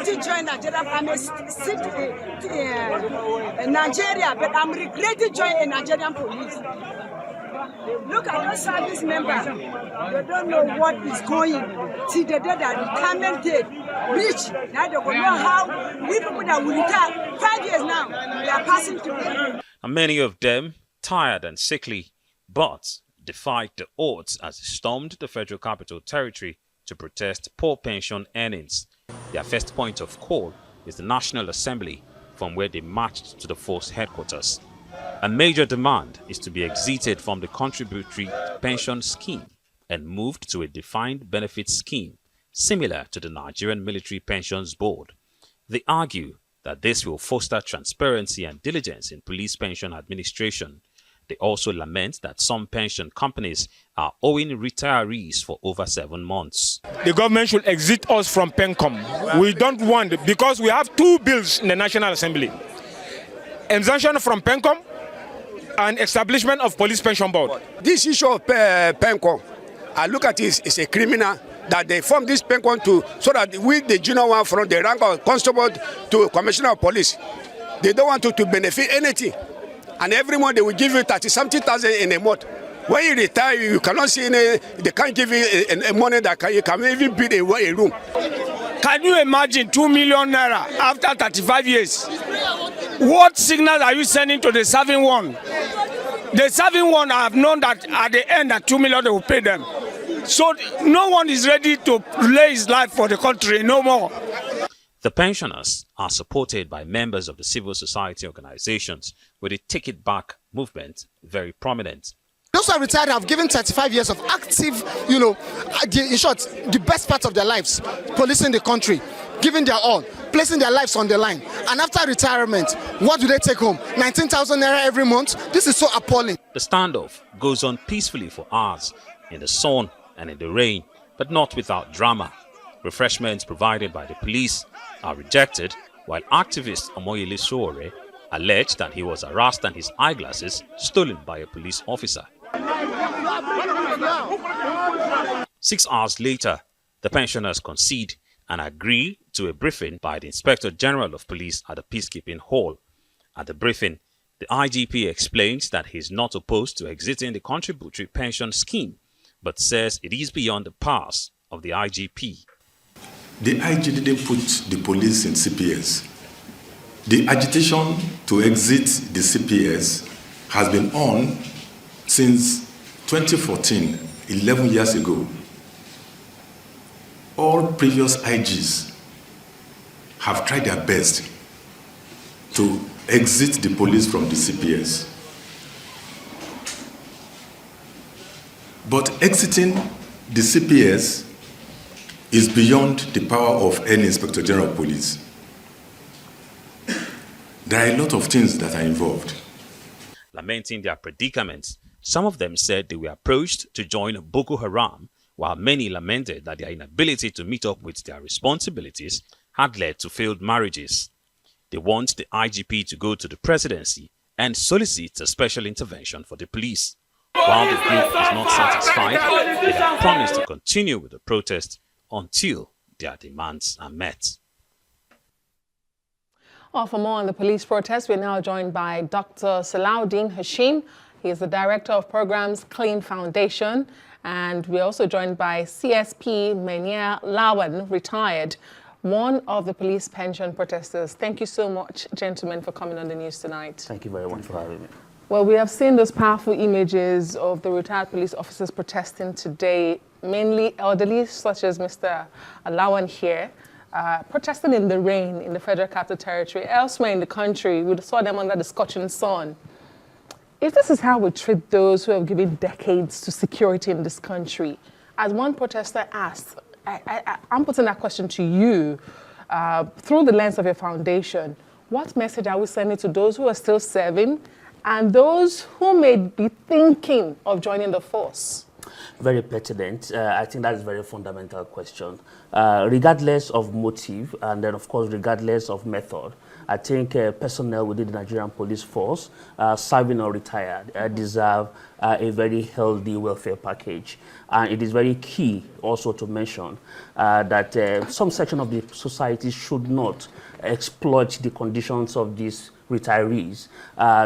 to join Nigeria. I'm in Nigeria, but I'm regretting joining Nigerian police. Look at those service members. They don't know what is going. See, the day that retirement date reach, now they don't know how we people that will retire 5 years now, they are passing through. And many of them tired and sickly, but defied the odds as they stormed the Federal Capital Territory to protest poor pension earnings. Their first point of call is the National Assembly, from where they marched to the force headquarters. A major demand is to be exited from the contributory pension scheme and moved to a defined benefit scheme similar to the Nigerian Military Pensions Board. They argue that this will foster transparency and diligence in police pension administration. They also lament that some pension companies are owing retirees for over 7 months. The government should exit us from PENCOM. We don't want, because we have 2 bills in the National Assembly. Exemption from PENCOM and establishment of police pension board. This issue of PENCOM, I look at it as a criminal that they form this PENCOM so that we, the junior one from the rank of constable to commissioner of police, they don't want to benefit anything. And every month they will give you 30-something thousand in a month. When you retire, you cannot see any, they can't give you money that you can even build a room. Can you imagine 2 million naira after 35 years? What signal are you sending to the serving one? The serving one have known that at the end at 2 million they will pay them. So no one is ready to lay his life for the country, no more. The pensioners are supported by members of the civil society organizations, with the Take It Back movement very prominent. Those who are retired have given 35 years of active, in short, the best part of their lives, policing the country, giving their all, placing their lives on the line. And after retirement, what do they take home? 19,000 naira every month? This is so appalling. The standoff goes on peacefully for hours, in the sun and in the rain, but not without drama. Refreshments provided by the police are rejected, while activist Omoyele Sowore alleged that he was harassed and his eyeglasses stolen by a police officer. 6 hours later, the pensioners concede and agree to a briefing by the Inspector General of Police at the Peacekeeping Hall. At the briefing, the IGP explains that he is not opposed to exiting the contributory pension scheme, but says it is beyond the powers of the IGP. The IG didn't put the police in CPS. The agitation to exit the CPS has been on since 2014, 11 years ago. All previous IGs have tried their best to exit the police from the CPS. But exiting the CPS is beyond the power of any Inspector General of Police. There are a lot of things that are involved. Lamenting their predicaments, some of them said they were approached to join Boko Haram, while many lamented that their inability to meet up with their responsibilities had led to failed marriages. They want the IGP to go to the presidency and solicit a special intervention for the police. While the group is not satisfied, they have promised to continue with the protest until their demands are met. Well, for more on the police protest, we're now joined by Dr. Salaudeen Hashim. He is the Director of Programs, CLEEN Foundation. And we're also joined by CSP Menia Lawan, retired, one of the police pension protesters. Thank you so much, gentlemen, for coming on the news tonight. Thank you very much for having me. Well, we have seen those powerful images of the retired police officers protesting today, mainly elderly, such as Mr. Lawan here, protesting in the rain in the Federal Capital Territory. Elsewhere in the country, we saw them under the scorching sun. If this is how we treat those who have given decades to security in this country, as one protester asked, I'm putting that question to you through the lens of your foundation. What message are we sending to those who are still serving and those who may be thinking of joining the force? Very pertinent. I think that is a very fundamental question. Regardless of motive, and then of course regardless of method, I think personnel within the Nigerian police force, serving or retired, deserve a very healthy welfare package. And it is very key also to mention that some section of the society should not exploit the conditions of these retirees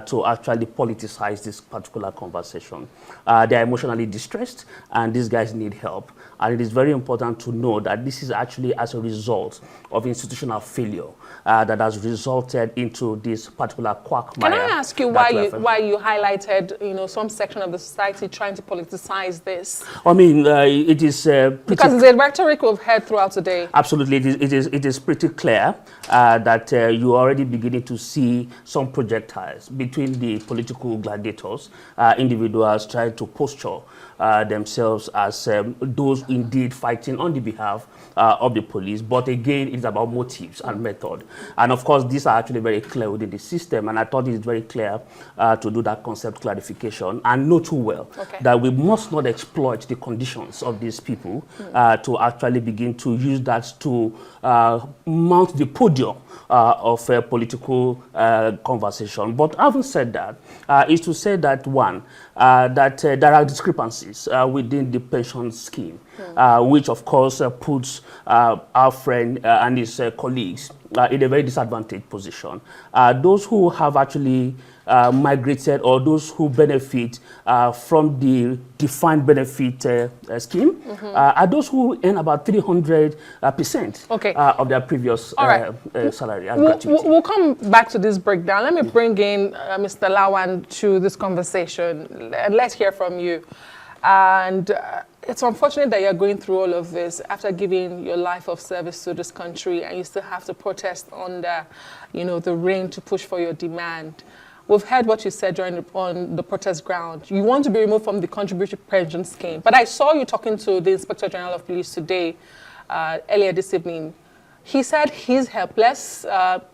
to actually politicize this particular conversation. They are emotionally distressed, and these guys need help. And it is very important to know that this is actually as a result of institutional failure that has resulted into this particular quagmire. Can I ask you why you highlighted, some section of the society trying to politicize this? I mean, it is because it's a rhetoric we've heard throughout today. Absolutely, it is pretty clear that you are already beginning to see some projectiles between the political gladiators, individuals trying to posture themselves as those indeed fighting on the behalf of the police. But again, it's about motives and method. And of course, these are actually very clear within the system. And I thought it's very clear to do that concept clarification and know too well that we must not exploit the conditions of these people to actually begin to use that to mount the podium of a political conversation. But having said that, is to say that one, that there are discrepancies within the pension scheme, which of course puts our friend and his colleagues in a very disadvantaged position. Those who have actually migrated, or those who benefit from the defined benefit scheme, are those who earn about 300% of their previous salary and gratuity. We'll come back to this breakdown. Let me bring in Mr. Lawan to this conversation, and let's hear from you. And it's unfortunate that you're going through all of this after giving your life of service to this country, and you still have to protest under, the rain to push for your demand. We've heard what you said on the protest ground. You want to be removed from the contributory pension scheme. But I saw you talking to the Inspector General of Police today, earlier this evening. He said he's helpless.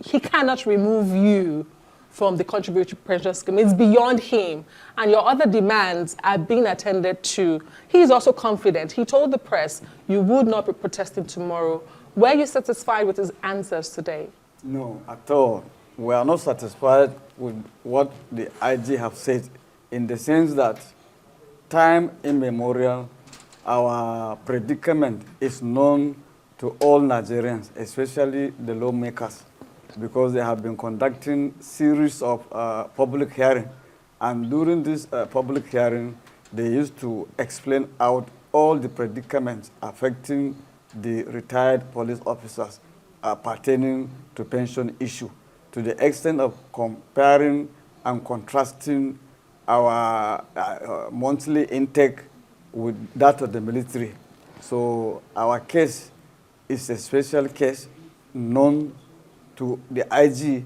He cannot remove you from the contributory pension scheme. It's beyond him. And your other demands are being attended to. He is also confident. He told the press you would not be protesting tomorrow. Were you satisfied with his answers today? No, at all. We are not satisfied with what the IG have said, in the sense that time immemorial, our predicament is known to all Nigerians, especially the lawmakers, because they have been conducting series of public hearing. And during this public hearing, they used to explain out all the predicaments affecting the retired police officers pertaining to pension issue, to the extent of comparing and contrasting our monthly intake with that of the military. So our case is a special case known to the IG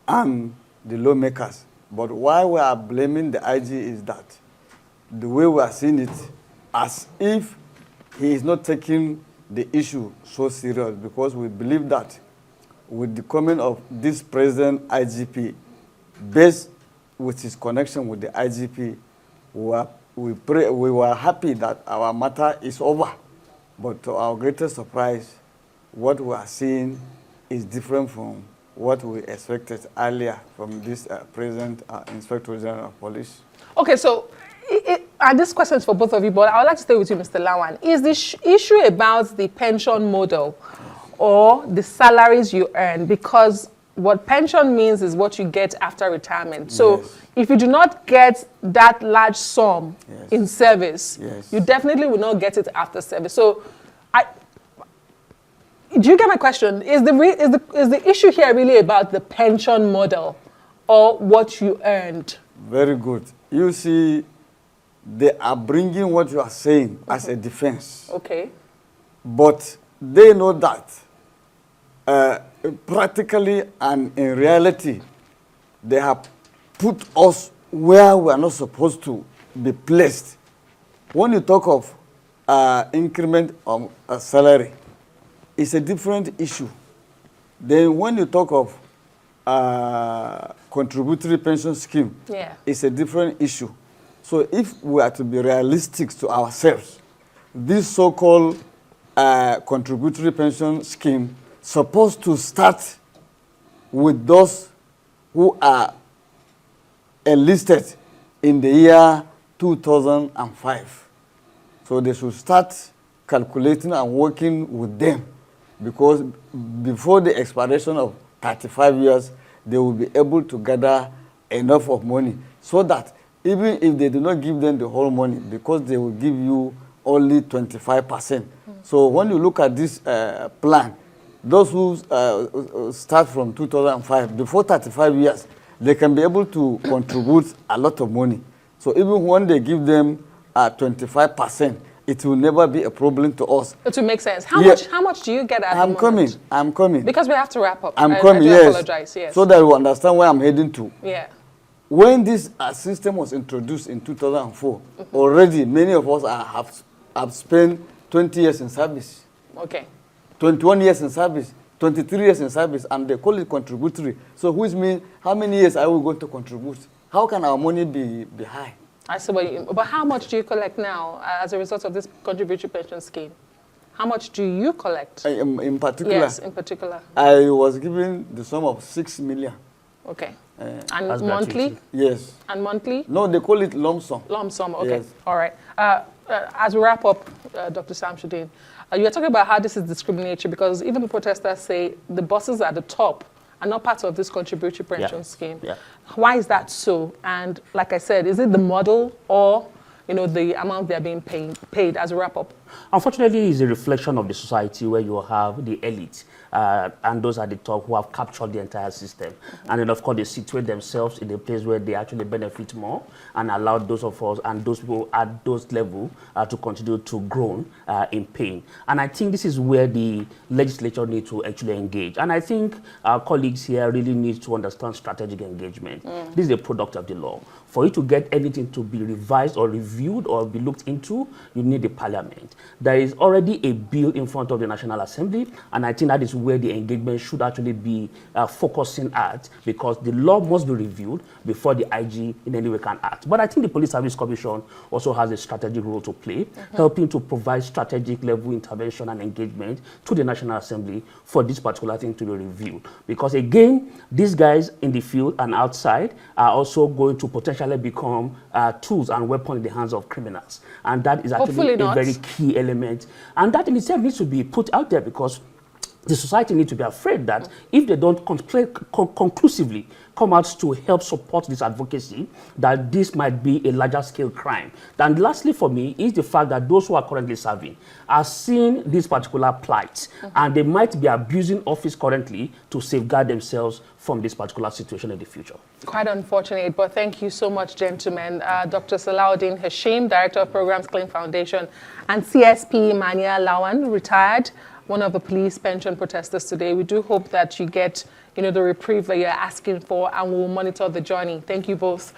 and the lawmakers. But why we are blaming the IG is that the way we are seeing it, as if he is not taking the issue so serious, because we believe that with the coming of this present IGP, based with his connection with the IGP, we were happy that our matter is over. But to our greatest surprise, what we are seeing is different from what we expected earlier from this present Inspector General of Police. Okay, so this question is for both of you, but I would like to stay with you, Mr. Lawan. Is the issue about the pension model or the salaries you earn? Because what pension means is what you get after retirement. So if you do not get that large sum in service, you definitely will not get it after service. So do you get my question? Is the issue here really about the pension model or what you earned? Very good. You see, they are bringing what you are saying as a defense. Okay. But they know that practically and in reality, they have put us where we are not supposed to be placed. When you talk of increment of salary, it's a different issue. Then when you talk of contributory pension scheme, it's a different issue. So if we are to be realistic to ourselves, this so-called contributory pension scheme supposed to start with those who are enlisted in the year 2005. So they should start calculating and working with them, because before the expiration of 35 years, they will be able to gather enough of money so that even if they do not give them the whole money, because they will give you only 25%. So when you look at this plan, those who start from 2005, before 35 years, they can be able to contribute a lot of money. So even when they give them 25%, it will never be a problem to us. It will make sense. How much do you get at I'm the moment? I'm coming. Because we have to wrap up. I'm I coming, do yes. apologize, yes. So that you understand where I'm heading to. Yeah. When this system was introduced in 2004, already many of us have spent 20 years in service. Okay. 21 years in service, 23 years in service, and they call it contributory. So which means, how many years are we going to contribute? How can our money be high? I see what you, but how much do you collect now as a result of this contributory pension scheme? How much do you collect? In particular? Yes, in particular. I was given the sum of 6 million. Okay. And monthly? Yes. And monthly? No, they call it lump sum. Lump sum, okay. Yes. All right. As we wrap up, Dr. Salaudeen, you were talking about how this is discriminatory, because even the protesters say the bosses at the top are not part of this contributory pension scheme. Yeah. Why is that so? And like I said, is it the model or the amount they're being paid as a wrap-up? Unfortunately, it's a reflection of the society where you have the elite and those at the top who have captured the entire system. And then, of course, they situate themselves in a place where they actually benefit more and allow those of us and those people at those levels to continue to groan in pain. And I think this is where the legislature needs to actually engage. And I think our colleagues here really need to understand strategic engagement. This is a product of the law. For you to get anything to be revised or reviewed or be looked into, you need the parliament. There is already a bill in front of the National Assembly, and I think that is where the engagement should actually be focusing at, because the law must be reviewed before the IG in any way can act. But I think the Police Service Commission also has a strategic role to play, helping to provide strategic level intervention and engagement to the National Assembly for this particular thing to be reviewed. Because again, these guys in the field and outside are also going to potentially become tools and weapons in the hands of criminals. And that is actually a very key element. And that in itself needs to be put out there, because the society needs to be afraid that if they don't conclusively come out to help support this advocacy, that this might be a larger scale crime. And lastly for me is the fact that those who are currently serving are seeing this particular plight, and they might be abusing office currently to safeguard themselves from this particular situation in the future. Quite unfortunate, but thank you so much, gentlemen. Dr. Salaudeen Hashim, Director of Programs, CLEEN Foundation, and CSP Mania Lawan, retired, one of the police pension protesters today. We do hope that you get, the reprieve that you're asking for, and we'll monitor the journey. Thank you both.